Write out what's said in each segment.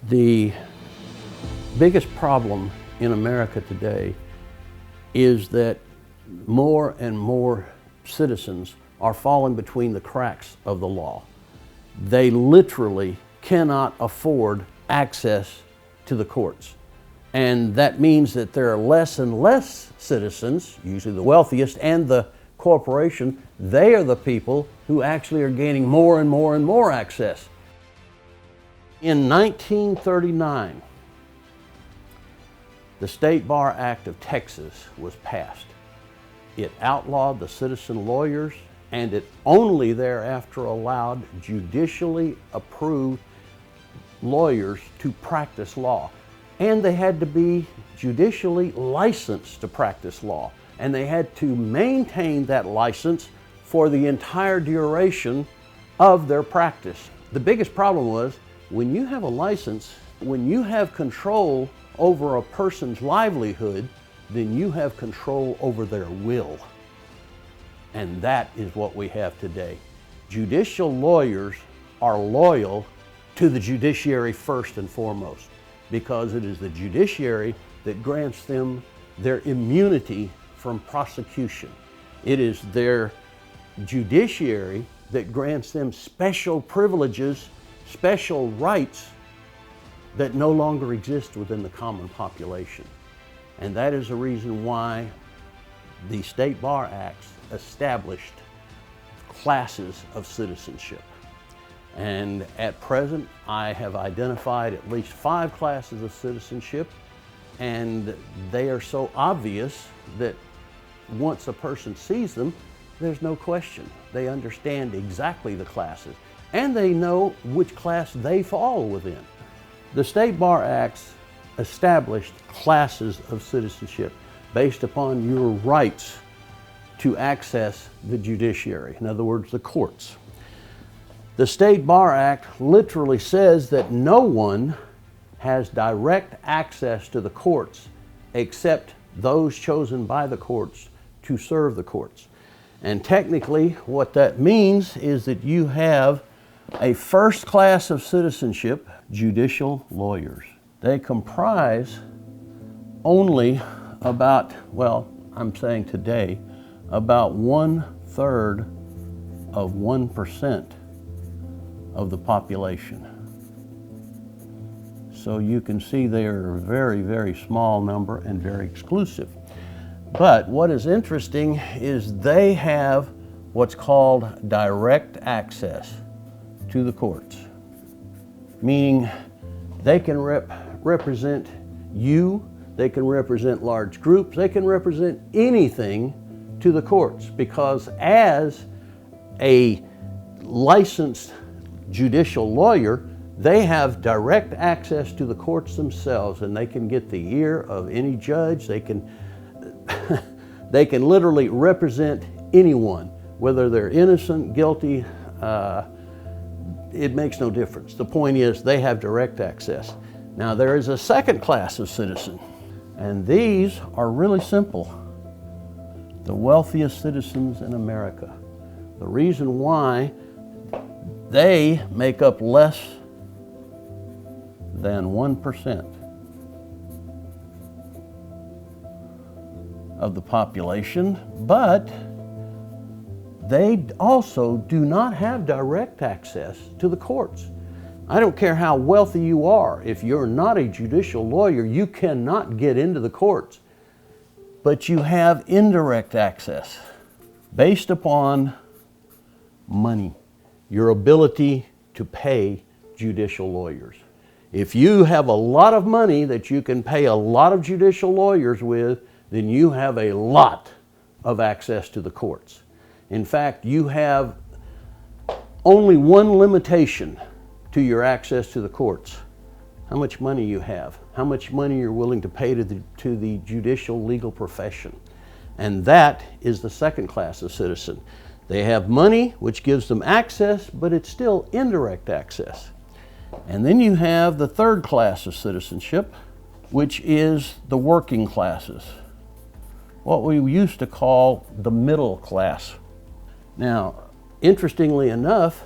The biggest problem in America today is that more and more citizens are falling between the cracks of the law. They literally cannot afford access to the courts. And that means that there are less and less citizens, usually the wealthiest and the corporation, they are the people who actually are gaining more and more and more access. In 1939, the State Bar Act of Texas was passed. It outlawed the citizen lawyers, and it only thereafter allowed judicially approved lawyers to practice law. And they had to be judicially licensed to practice law. And they had to maintain that license for the entire duration of their practice. The biggest problem was, when you have a license, when you have control over a person's livelihood, then you have control over their will. And that is what we have today. Judicial lawyers are loyal to the judiciary first and foremost, because it is the judiciary that grants them their immunity from prosecution. It is their judiciary that grants them special privileges, special rights that no longer exist within the common population. And that is the reason why the State Bar Acts established classes of citizenship. And at present, I have identified at least 5 classes of citizenship, and they are so obvious that once a person sees them, there's no question. They understand exactly the classes, and they know which class they fall within. The State Bar Acts established classes of citizenship based upon your rights to access the judiciary, in other words, the courts. The State Bar Act literally says that no one has direct access to the courts except those chosen by the courts to serve the courts. And technically, what that means is that you have a first class of citizenship, judicial lawyers. They comprise only about, well, I'm saying today, about 1/3 of 1% of the population. So you can see they are a very, very small number and very exclusive. But what is interesting is they have what's called direct access to the courts, meaning they can represent you, they can represent large groups, they can represent anything to the courts, because as a licensed judicial lawyer, they have direct access to the courts themselves, and they can get the ear of any judge. They can they can literally represent anyone, whether they're innocent, guilty, it makes no difference. The point is they have direct access. Now there is a second class of citizen, and these are really simple. The wealthiest citizens in America. The reason why they make up less than 1% of the population, but they also do not have direct access to the courts. I don't care how wealthy you are. If you're not a judicial lawyer, you cannot get into the courts. But you have indirect access based upon money, your ability to pay judicial lawyers. If you have a lot of money that you can pay a lot of judicial lawyers with, then you have a lot of access to the courts. In fact, you have only one limitation to your access to the courts: how much money you have, how much money you're willing to pay to the judicial legal profession. And that is the second class of citizen. They have money, which gives them access, but it's still indirect access. And then you have the third class of citizenship, which is the working classes, what we used to call the middle class. Now, interestingly enough,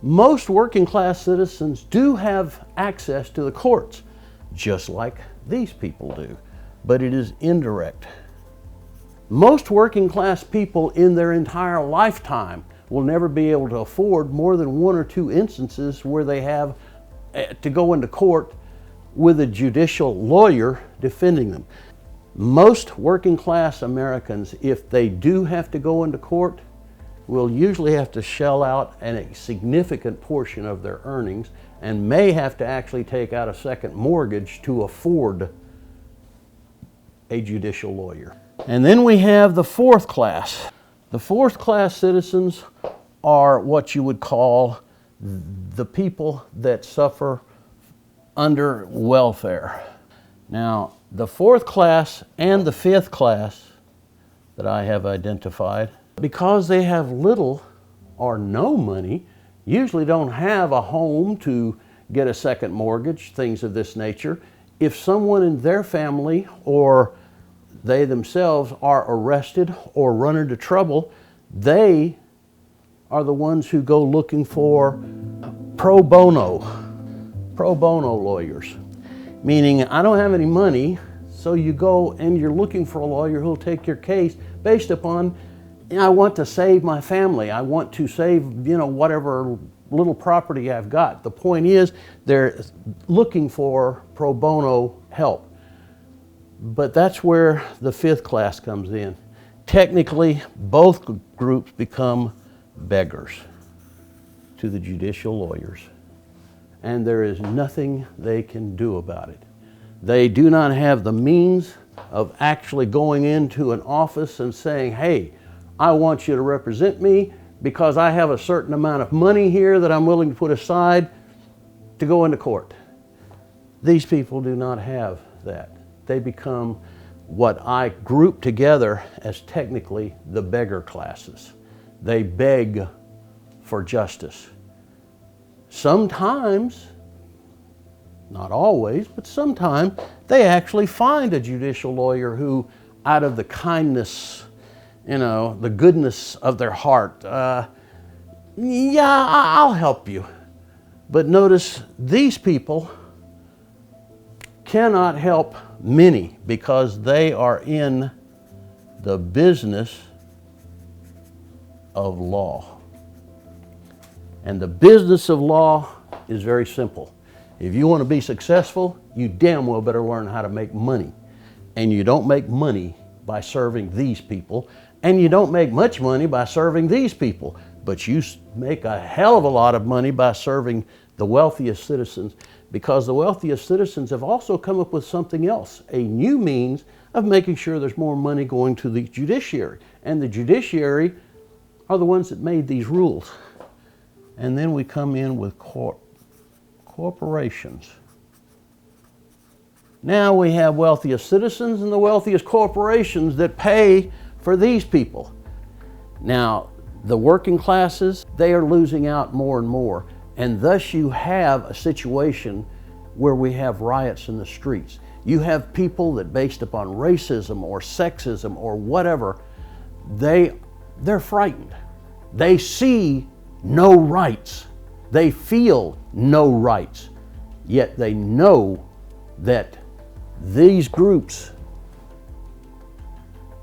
Most working class citizens do have access to the courts, just like these people do, but it is indirect. Most working class people in their entire lifetime will never be able to afford more than one or two instances where they have to go into court with a judicial lawyer defending them. Most working class Americans, if they do have to go into court, will usually have to shell out a significant portion of their earnings and may have to actually take out a second mortgage to afford a judicial lawyer. And then we have the fourth class. The fourth class citizens are what you would call the people that suffer under welfare. Now, the fourth class and the fifth class that I have identified, because they have little or no money, usually don't have a home to get a second mortgage, things of this nature. If someone in their family or they themselves are arrested or run into trouble, they are the ones who go looking for pro bono lawyers. Meaning, I don't have any money, so you go and you're looking for a lawyer who'll take your case based upon, I want to save my family. I want to save, whatever little property I've got. The point is, they're looking for pro bono help. But that's where the fifth class comes in. Technically, both groups become beggars to the judicial lawyers, and there is nothing they can do about it. They do not have the means of actually going into an office and saying, hey, I want you to represent me because I have a certain amount of money here that I'm willing to put aside to go into court. These people do not have that. They become what I group together as technically the beggar classes. They beg for justice. Sometimes, not always, but sometimes, they actually find a judicial lawyer who, out of the kindness, the goodness of their heart, yeah, I'll help you. But notice, these people cannot help many because they are in the business of law. And the business of law is very simple. If you want to be successful, you damn well better learn how to make money. And you don't make money by serving these people, and you don't make much money by serving these people, but you make a hell of a lot of money by serving the wealthiest citizens, because the wealthiest citizens have also come up with something else, a new means of making sure there's more money going to the judiciary. And the judiciary are the ones that made these rules. And then we come in with corporations. Now we have wealthiest citizens and the wealthiest corporations that pay for these people. Now, the working classes, they are losing out more and more. And thus you have a situation where we have riots in the streets. You have people that, based upon racism or sexism or whatever, they're frightened. They see no rights. They feel no rights. Yet they know that these groups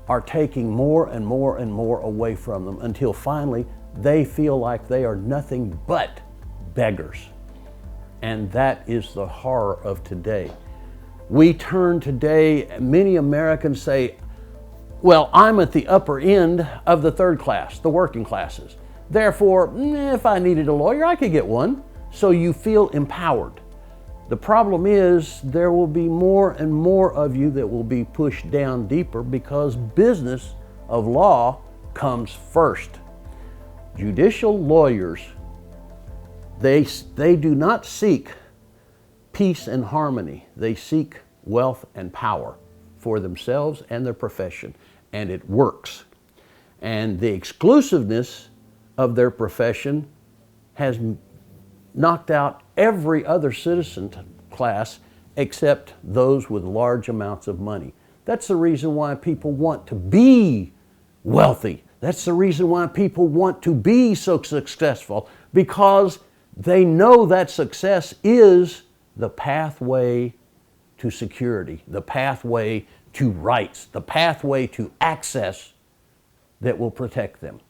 are taking more and more and more away from them until finally they feel like they are nothing but beggars. And that is the horror of today. We turn today, many Americans say, well, I'm at the upper end of the third class, the working classes. Therefore, if I needed a lawyer, I could get one. So you feel empowered. The problem is there will be more and more of you that will be pushed down deeper because business of law comes first. Judicial lawyers, they do not seek peace and harmony. They seek wealth and power for themselves and their profession, and it works. And the exclusiveness of their profession has knocked out every other citizen class except those with large amounts of money. That's the reason why people want to be wealthy. That's the reason why people want to be so successful, because They know that success is the pathway to security, the pathway to rights, the pathway to access that will protect them.